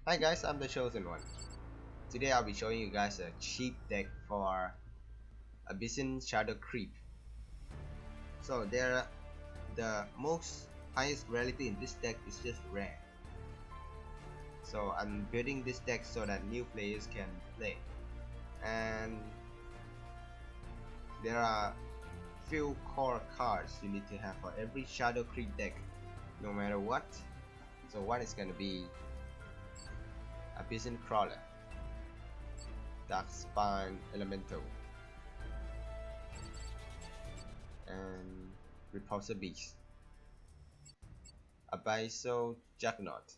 Hi guys, I'm the chosen one. Today I'll be showing you guys a cheap deck for Abyssian Shadow Creep. So the most highest rarity in this deck is just rare. So I'm building this deck so that new players can play. And there are few core cards you need to have for every Shadow Creep deck, no matter what. So one is gonna be Abyssian Crawler, Dark Spine Elemental, and Repulsor Beast, Abyssal Juggernaut,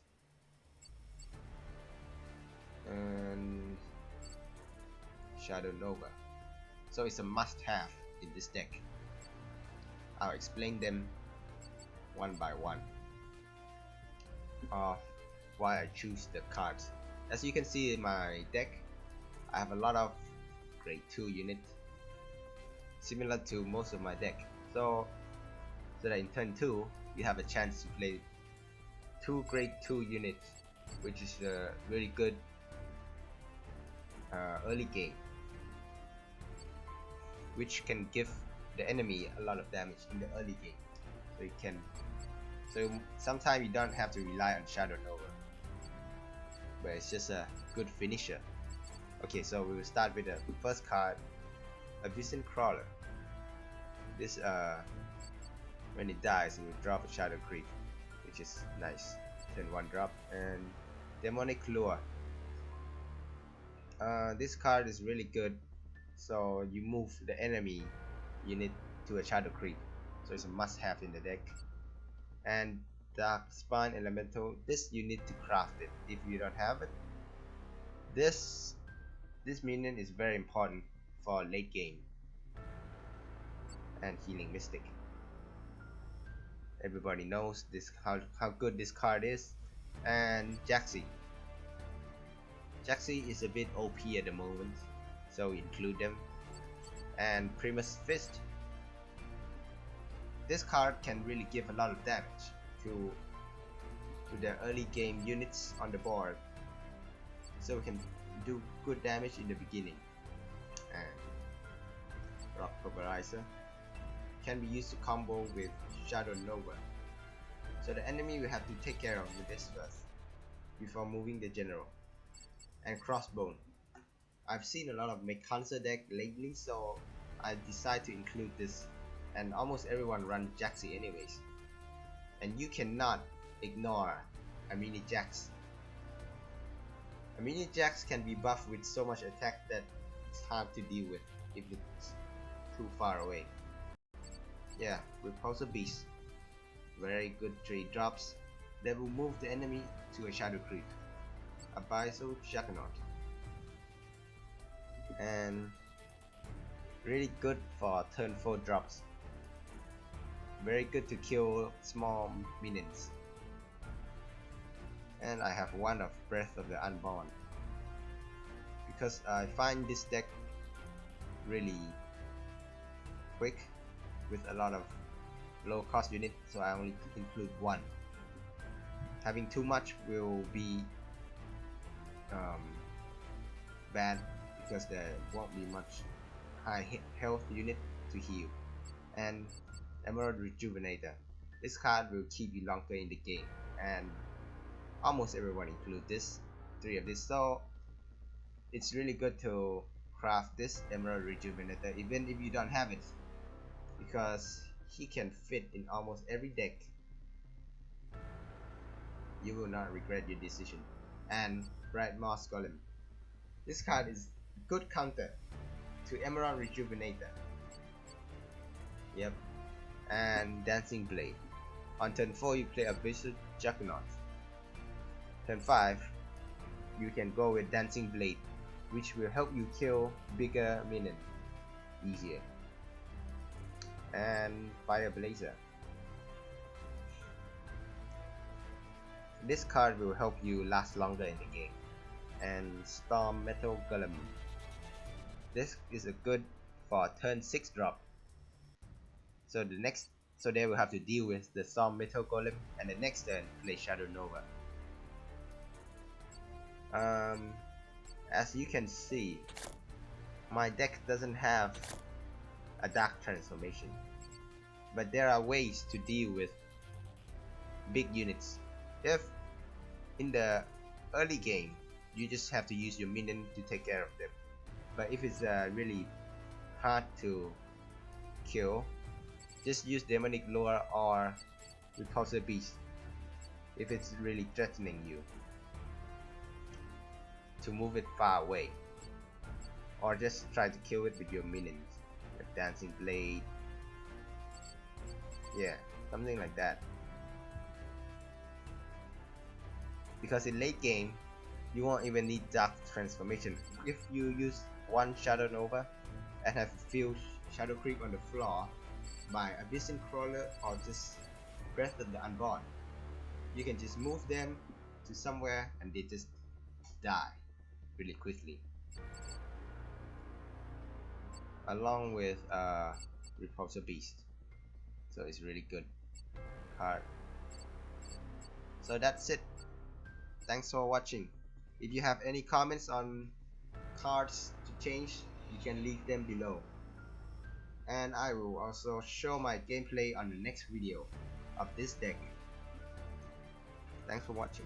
and Shadow Nova. So it's a must-have in this deck. I'll explain them one by one of why I choose the cards. As you can see in my deck, I have a lot of grade 2 units, similar to most of my deck. So that in turn 2 you have a chance to play 2 grade 2 units, which is a really good early game, which can give the enemy a lot of damage in the early game. So sometimes you don't have to rely on Shadow Nova, but it's just a good finisher. Okay, so we will start with the first card, Abyssian Crawler. This when it dies, it will drop a Shadow Creep, which is nice. Turn 1 drop. And Demonic Lure. This card is really good. So you move the enemy unit to a Shadow Creep, so it's a must-have in the deck. And Dark Spine Elemental. This you need to craft it if you don't have it. This minion is very important for late game. And Healing Mystic. Everybody knows this how good this card is. And Jaxi. Jaxi is a bit OP at the moment, so we include them. And Primus Fist. This card can really give a lot of damage to the early game units on the board, so we can do good damage in the beginning. And Rock Pulverizer can be used to combo with Shadow Nova. So the enemy we have to take care of with this first before moving the general. And Crossbone. I've seen a lot of Mekancer deck lately, so I decided to include this, and almost everyone runs Jaxi anyways. And you cannot ignore a mini Jax. A mini Jax can be buffed with so much attack that it's hard to deal with if it's too far away. Yeah, Repulsor Beast. Very good 3 drops that will move the enemy to a Shadow Creep. Abyssal Juggernaut. And really good for turn 4 drops. Very good to kill small minions. And I have one of Breath of the Unborn, because I find this deck really quick with a lot of low cost units, so I only include one. Having too much will be bad, because there won't be much high health unit to heal. And Emerald Rejuvenator. This card will keep you longer in the game, and almost everyone include this, 3 of this, so it's really good to craft this Emerald Rejuvenator even if you don't have it, because he can fit in almost every deck. You will not regret your decision. And Bright Moss Golem. This card is good counter to Emerald Rejuvenator. Yep. And Dancing Blade. On turn 4 you play Abyssal Juggernaut. Turn 5 you can go with Dancing Blade, which will help you kill bigger minions easier. And Fire Blazer. This card will help you last longer in the game. And Storm Metal Golem. This is a good for turn 6 drop. So they will have to deal with the Storm Metal Golem, and the next turn play Shadow Nova. As you can see, my deck doesn't have a dark transformation, but there are ways to deal with big units. If in the early game you just have to use your minion to take care of them, but if it's really hard to kill, just use demonic lure or repulsor beast if it's really threatening you, to move it far away, or just try to kill it with your minions like dancing blade, yeah, something like that. Because in late game you won't even need dark transformation. If you use one Shadow Nova and have a few Shadow Creep on the floor by Abyssian Crawler or just Breath of the Unborn, you can just move them to somewhere and they just die really quickly, along with Repulsor Beast. So it's really good card. So that's it. Thanks for watching. If you have any comments on cards to change, you can leave them below, and I will also show my gameplay on the next video of this deck. Thanks for watching.